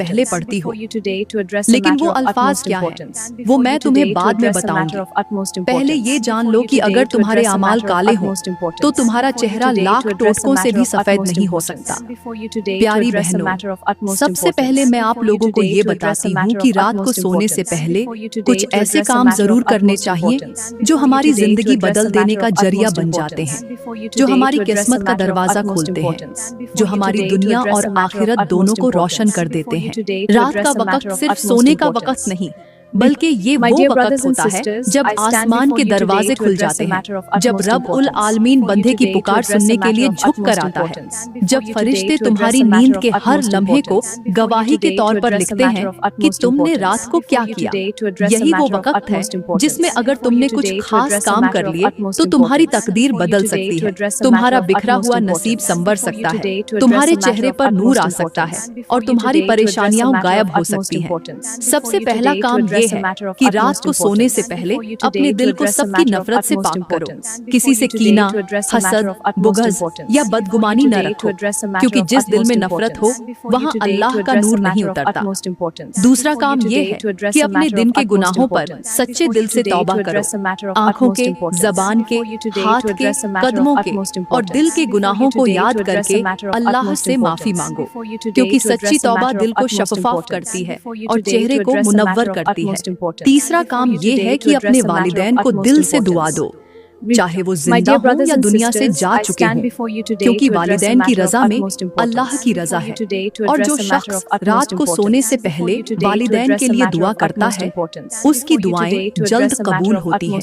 पहले पढ़ती हो। लेकिन वो अल्फाज क्या हैं, वो मैं तुम्हें बाद में बताऊंगी। पहले ये जान लो कि अगर तुम्हारे अमाल काले हों तो तुम्हारा चेहरा लाख टोटकों से भी सफेद नहीं हो सकता। प्यारी बहनों, सबसे पहले मैं आप लोगों को ये बताती हूँ कि रात को सोने से पहले कुछ ऐसे काम जरूर करने चाहिए जो हमारी जिंदगी बदल देने का जरिया बन जाते हैं, जो हमारी किस्मत का दरवाजा खोलते हैं, जो हमारी दुनिया और आखिरत दोनों को रोशन कर देते हैं। रात का वक्त सिर्फ सोने का वक्त नहीं, बल्कि ये वो वक्त होता है जब आसमान के दरवाजे खुल जाते हैं, जब रब उल आलमीन बंदे की पुकार सुनने के लिए झुक कर आता है, जब फरिश्ते तुम्हारी नींद के हर लम्हे को गवाही के तौर पर लिखते हैं कि तुमने रात को क्या किया। यही वो वक्त है जिसमें अगर तुमने कुछ खास काम कर लिए तो तुम्हारी तकदीर बदल सकती है, तुम्हारा बिखरा हुआ नसीब संवर सकता है, तुम्हारे चेहरे पर नूर आ सकता है और तुम्हारी परेशानियां गायब हो सकती हैं। सबसे पहला काम ये है कि रात को सोने से पहले अपने दिल को सबकी नफरत से पाक करो। किसी से कीना, हसद, बुग़्ज़ या बदगुमानी न रखो, क्योंकि जिस दिल में नफरत हो वहाँ अल्लाह का नूर नहीं उतरता। दूसरा काम ये है कि अपने दिन के गुनाहों पर सच्चे दिल से तौबा करो। आंखों के, ज़बान के, हाथ के, कदमों के और दिल के गुनाहों को याद करके अल्लाह से माफी मांगो, क्योंकि सच्ची तौबा दिल को शफ़ाफ़ करती है और चेहरे को मुनव्वर करती है। तीसरा काम ये है कि अपने वालिदैन को दिल से दुआ दो, चाहे वो जिंदा हो या दुनिया से जा चुके हों, क्योंकि वालिदैन की रजा में अल्लाह की रजा है। और जो शख्स रात को सोने से पहले वालिदैन के लिए दुआ करता है उसकी दुआएं जल्द कबूल होती हैं।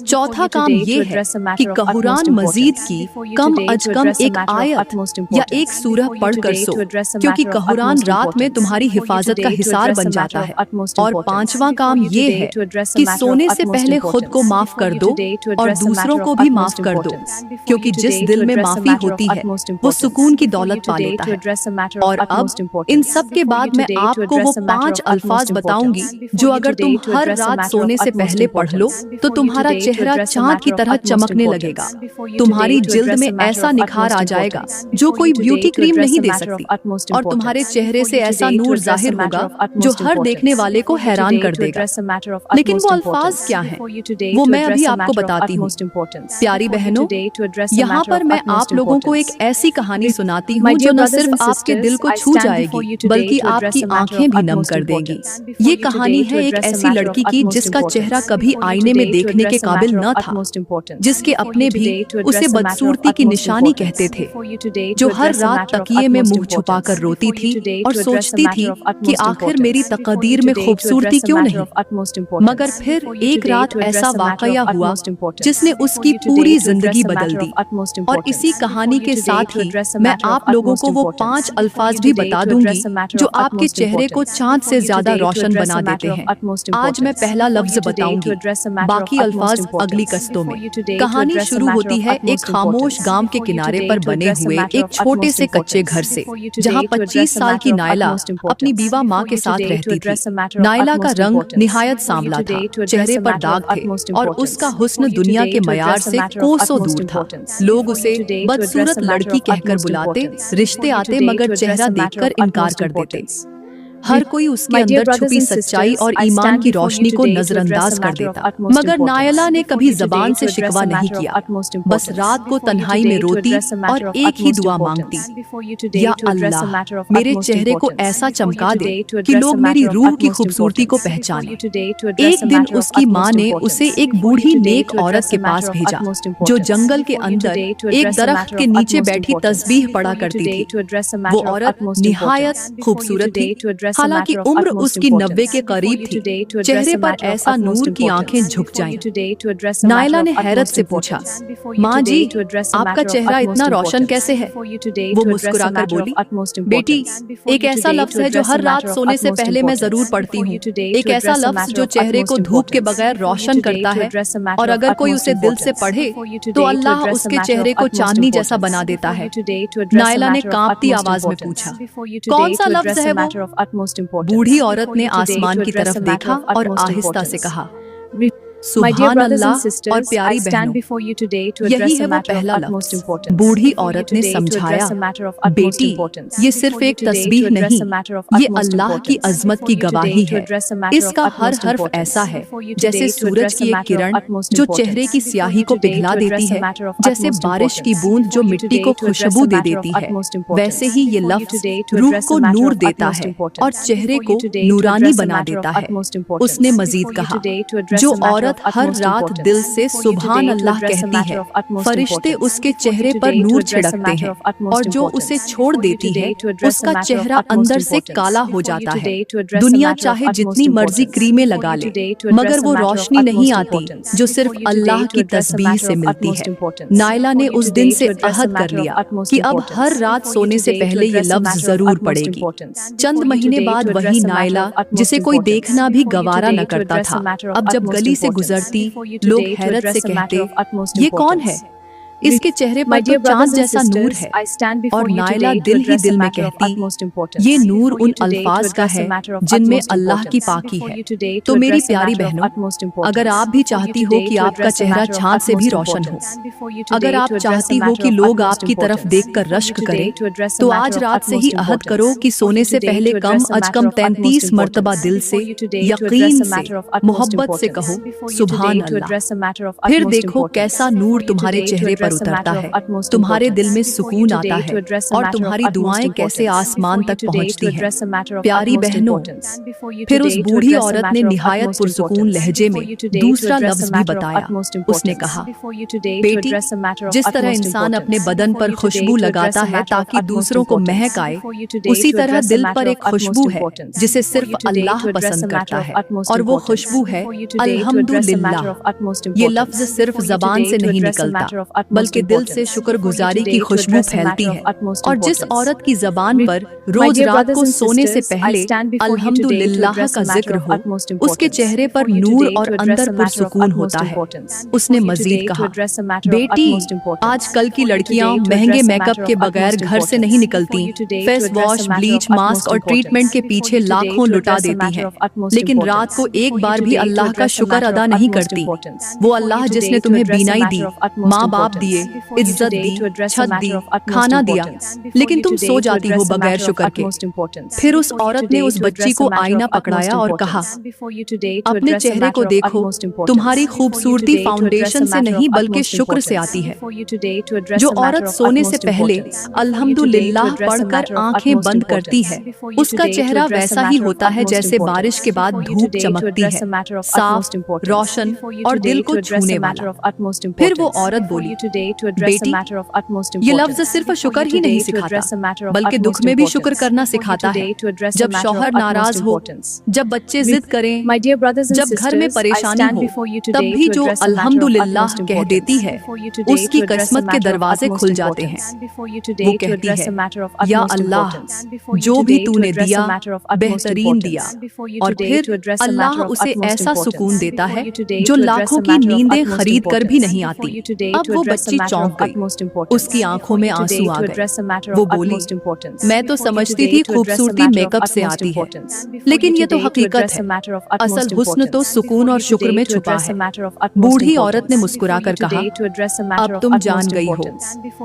चौथा काम ये है कि कुरान मजीद की कम अज कम एक आयत या एक सूरह पढ़ कर सो, क्योंकि कुरान रात में तुम्हारी हिफाजत का हिसार बन जाता है। और पांचवा काम ये है कि सोने से पहले खुद को माफ कर दो और दूसरों को भी माफ कर दो, क्योंकि जिस दिल में माफी होती है वो सुकून की दौलत पा लेता है। और अब इन सब के बाद मैं आपको वो 5 अल्फाज बताऊंगी जो अगर तुम हर रात सोने से पहले पढ़ लो तो तुम्हारा चेहरा चांद की तरह चमकने लगेगा। तुम्हारी जिल्द में ऐसा निखार आ जाएगा जो कोई ब्यूटी क्रीम नहीं दे सकती, और तुम्हारे चेहरे से ऐसा नूर जाहिर होगा जो हर देखने वाले को हैरान कर देगा। लेकिन वो अल्फाज क्या हैं, वो मैं अभी आपको बताती हूँ। प्यारी बहनों, यहाँ पर मैं आप लोगों को एक ऐसी कहानी सुनाती हूँ जो न सिर्फ आपके दिल को छू जाएगी बल्कि आपकी आंखें भी नम कर देगी। ये कहानी है एक ऐसी लड़की की जिसका चेहरा कभी आईने में देखने के काबिल न था, जिसके अपने भी उसे बदसूरती की निशानी कहते थे, जो हर रात तकिए में मुंह छुपाकर रोती थी और सोचती थी कि आखिर मेरी तकदीर में खूबसूरती क्यों नहीं। मगर फिर एक रात ऐसा वाकया हुआ जिसने उसकी पूरी जिंदगी बदल दी। और इसी कहानी के साथ ही मैं आप लोगों को वो 5 अल्फाज भी बता दूंगी जो आपके चेहरे को चांद से ज्यादा रोशन बना देते हैं। आज मैं पहला लफ्ज बताऊंगी, बाकी अल्फाज अगली कस्तों में। कहानी शुरू होती है एक खामोश गांव के किनारे पर बने हुए एक छोटे से कच्चे घर से, जहां 25 साल की नायला अपनी बीवा माँ के साथ रहती थी। नायला का रंग निहायत सांवला था, चेहरे पर दाग थे और उसका हुस्न दुनिया के मयार से कोसों दूर था। लोग उसे बदसूरत लड़की कहकर बुलाते, रिश्ते आते मगर चेहरा देखकर इनकार कर देते। हर कोई उसके अंदर छुपी सच्चाई और ईमान की रोशनी को नजरअंदाज कर देता। मगर नायला ने कभी जबान से शिकवा नहीं किया, बस रात को तन्हाई में रोती और एक ही दुआ मांगती, या अल्लाह मेरे चेहरे को ऐसा चमका दे कि लोग मेरी रूह की खूबसूरती को पहचानें। एक दिन उसकी माँ ने उसे एक बूढ़ी नेक औरत के पास भेजा जो जंगल के अंदर एक दरख्त के नीचे बैठी तस्बीह पढ़ा करती थी। वो औरत निहायत खूबसूरत थी, हालांकि उम्र उसकी 90 के करीब थी। चेहरे पर ऐसा नूर की आंखें झुक जाईं। नायला ने हैरत से पूछा, माँ जी आपका चेहरा इतना रोशन कैसे है? वो मुस्कुराकर बोली, बेटी एक ऐसा लफ्ज है जो हर रात सोने से पहले मैं जरूर पढ़ती हूँ, एक ऐसा लफ्ज जो चेहरे को धूप के बगैर रोशन करता है, और अगर कोई उसे दिल से पढ़े तो अल्लाह उसके चेहरे को चांदनी जैसा बना देता है। नायला ने कांपती आवाज में पूछा, कौन सा लफ्ज है वो? बूढ़ी औरत ने आसमान की तरफ देखा और आहिस्ता से कहा, सुभान अल्लाह। और प्यारी बहनों, यही है वो पहला लफ्ज। बूढ़ी औरत ने समझाया, बेटी ये सिर्फ एक तस्बीह नहीं, ये अल्लाह की अजमत की गवाही है। इसका हर हर्फ ऐसा है जैसे सूरज की एक किरण जो चेहरे की स्याही को पिघला देती है, जैसे बारिश की बूंद जो मिट्टी को खुशबू दे देती है, वैसे ही ये लफ्ज रूह को नूर देता है और चेहरे को नूरानी बना देता है। उसने मजीद कहा, जो औरत हर रात दिल से सुभान अल्लाह कहती है, फरिश्ते उसके चेहरे पर नूर छिड़कते हैं, और जो उसे छोड़ देती है उसका चेहरा अंदर से काला हो जाता है। दुनिया चाहे जितनी मर्जी क्रीमें लगा ले, मगर वो रोशनी नहीं आती जो सिर्फ अल्लाह की तस्बीह से मिलती है। नायला ने उस दिन से अहद कर लिया कि अब हर रात सोने से पहले ये लफ्ज जरूर पढ़ेगी। चंद महीने बाद वही नायला, जिसे कोई देखना भी गवारा न करता था, अब जब गली से गुजरती लोग हैरत से कहते, ये कौन है? इसके चेहरे पर तो चांद जैसा नूर है। और नायला दिल ही दिल में कहती, ये नूर उन अल्फाज का है जिनमें अल्लाह की पाकी है। तो मेरी प्यारी बहनों, अगर आप भी चाहती हो कि आपका चेहरा चांद से भी रोशन हो, अगर आप चाहती हो कि लोग आपकी तरफ देखकर रश्क करें, तो आज रात से ही अहद करो कि सोने से पहले कम अज कम 33 मर्तबा दिल से, यकीन से, मोहब्बत से कहो सुभान अल्लाह। फिर देखो कैसा नूर तुम्हारे चेहरे पर उतरता है, तुम्हारे दिल में सुकून आता है और तुम्हारी दुआएं कैसे आसमान तक पहुंचती हैं। प्यारी बहनों, फिर उस बूढ़ी औरत ने निहायत पुरसुकून लहजे में दूसरा लफ्ज भी बताया। उसने कहा, बेटी, जिस तरह इंसान अपने बदन पर खुशबू लगाता है ताकि दूसरों को महक आए, उसी तरह दिल पर एक खुशबू है जिसे सिर्फ अल्लाह पसंद करता है, और वो खुशबू है अल्हम्दुलिल्लाह। ये लफ्ज सिर्फ जबान से नहीं निकलता, बल्कि दिल से शुक्रगुजारी की खुशबू फैलती है। और जिस औरत की जबान पर रोज रात को सोने से पहले अल्हम्दुलिल्लाह का जिक्र हो, उसके चेहरे पर नूर और अंदर पुरसुकून होता है। उसने मजीद कहा, बेटी, आजकल की लड़कियां महंगे मेकअप के बगैर घर से नहीं निकलती, फेस वॉश, ब्लीच, मास्क और ट्रीटमेंट के पीछे लाखों लुटा देती हैं, लेकिन रात को एक बार भी अल्लाह का शुक्र अदा नहीं करती। वो अल्लाह जिसने तुम्हें बीनाई दी, माँ बाप दिए, इज्जत दी, छत दी, खाना दिया, लेकिन तुम सो जाती हो बगैर शुक्र के। फिर उस औरत ने उस बच्ची को आईना पकड़ाया और कहा, अपने चेहरे को देखो, तुम्हारी खूबसूरती फाउंडेशन से नहीं बल्कि शुक्र से आती है। जो औरत सोने से पहले अल्हम्दुलिल्लाह पढ़कर आंखें बंद करती है, उसका चेहरा वैसा ही होता है जैसे बारिश के बाद धूप चमकती है, साफ, रोशन और दिल को छूने वाला। फिर वो औरत बोली, बेटी, ये लफ्ज सिर्फ शुक्र ही नहीं सिखाता, बल्कि दुख में भी शुक्र करना सिखाता है। जब शौहर नाराज हो, जब बच्चे जिद करें, जब घर में परेशानी हो, तब भी जो अल्हम्दुलिल्लाह कह देती है, उसकी किस्मत के दरवाजे खुल जाते हैं। वो कहती है, या अल्लाह, जो भी तूने दिया बेहतरीन दिया। और फिर अल्लाह उसे ऐसा सुकून देता है जो लाखों की नींदें खरीद कर भी नहीं आती। अब वो बच्ची चौंक गई, उसकी आंखों में आंसू आ गए। वो बोली, मैं तो समझती थी खूबसूरती मेकअप से आती है, लेकिन ये तो हकीकत है। असल हुस्न तो सुकून और शुक्र में छुपा है। बूढ़ी औरत ने मुस्कुराकर कहा, अब तुम जान गई हो,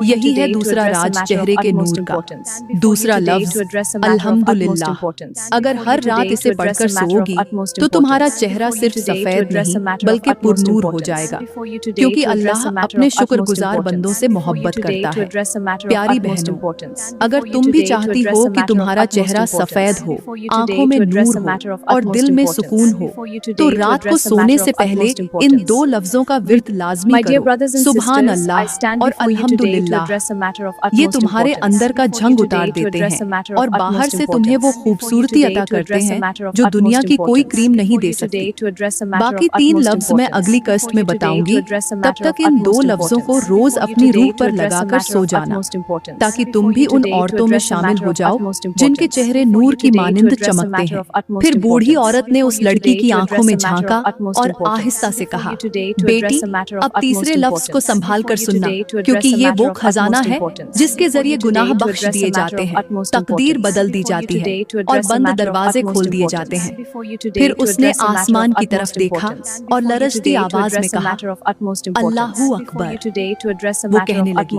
यही है दूसरा राज चेहरे के नूर का, दूसरा लफ्ज अल्हम्दुलिल्लाह। अगर हर रात इसे पढ़कर सोओगी तो तुम्हारा चेहरा सिर्फ सफेद नहीं बल्कि पुरनूर हो जाएगा, क्योंकि अल्लाह अपने शुक्रगुजार बंदों से मोहब्बत करता है। प्यारी बहनों, अगर तुम भी चाहती हो कि तुम्हारा चेहरा सफेद हो, आंखों में नूर हो और दिल में सुकून हो, तो रात को सोने से पहले इन दो लफ्जों का विर्द लाजमी करो, सुभान अल्लाह और अल्हम्दुलिल्लाह। ये तुम्हारे अंदर का झंग उतार देते हैं और बाहर से तुम्हें वो खूबसूरती अता करते हैं जो दुनिया की कोई क्रीम नहीं दे सकती। बाकी 3 लफ्ज मैं अगली कस्ट में बताऊंगी। तब तक इन 2 लफ्जों को रोज अपनी रूह पर लगाकर सो जाना, ताकि तुम भी उन औरतों में शामिल हो जाओ जिनके चेहरे नूर की मानिंद चमकते हैं। फिर बूढ़ी औरत ने उस लड़की की आंखों में झांका और आहिस्ता से कहा, बेटी, अब तीसरे लफ्ज को संभाल कर सुनना, क्योंकि ये वो खजाना है जिसके जरिए गुनाह बख्श दिए जाते हैं, तकदीर बदल दी जाती है और बंद दरवाजे खोल दिए जाते हैं। फिर उसने आसमान की तरफ देखा और लरजती आवाज में कहा, अल्लाहू अकबर। वो कहने लगी,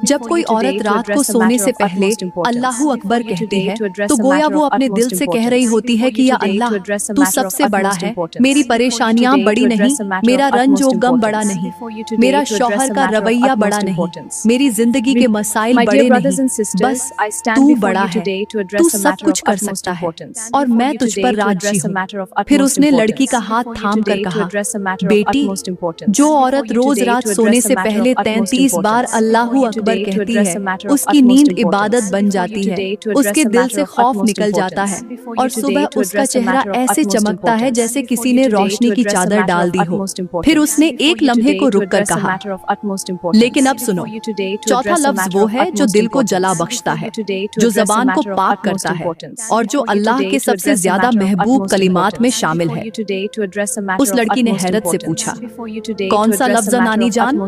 जब कोई औरत रात को सोने से पहले अल्लाहू अकबर कहती है, तो गोया वो अपने दिल से कह रही होती है कि या अल्लाह, तू सबसे बड़ा है, मेरी परेशानियां बड़ी नहीं, मेरा रंज और गम बड़ा नहीं, मेरा शौहर का रवैया बड़ा नहीं, मेरी जिंदगी के मसाइल बड़े नहीं, बस तू बड़ा है, तू सब कुछ कर सकता है और मैं तुझ पर राजी हूँ। फिर उसने लड़की का हाथ थाम कर कहा, बेटी, जो औरत रोज रात सोने से पहले 33 बार अल्लाहू अकबर कहती है, उसकी नींद इबादत बन जाती है, उसके दिल से खौफ निकल जाता है और सुबह उसका चेहरा ऐसे चमकता है जैसे किसी ने रोशनी की चादर डाल दी हो। फिर उसने एक लम्हे को रुक कर कहा, लेकिन अब सुनो, चौथा लफ्ज वो है जो दिल को जला बख्शता है, जो जबान को पाक करता है और जो अल्लाह के सबसे ज्यादा महबूब कलिमात में शामिल है। उस लड़की ने हैरत से पूछा, कौन सा लफ्ज नानी जान?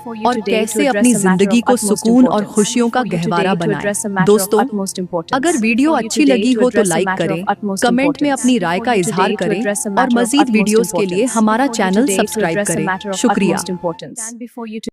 اور کیسے اپنی زندگی کو سکون اور خوشیوں کا گہوارہ بنائیں۔ دوستو، اگر ویڈیو اچھی لگی ہو تو لائک کریں، کمنٹ میں اپنی رائے کا اظہار کریں اور مزید ویڈیوز کے لیے ہمارا چینل سبسکرائب کریں۔ شکریہ۔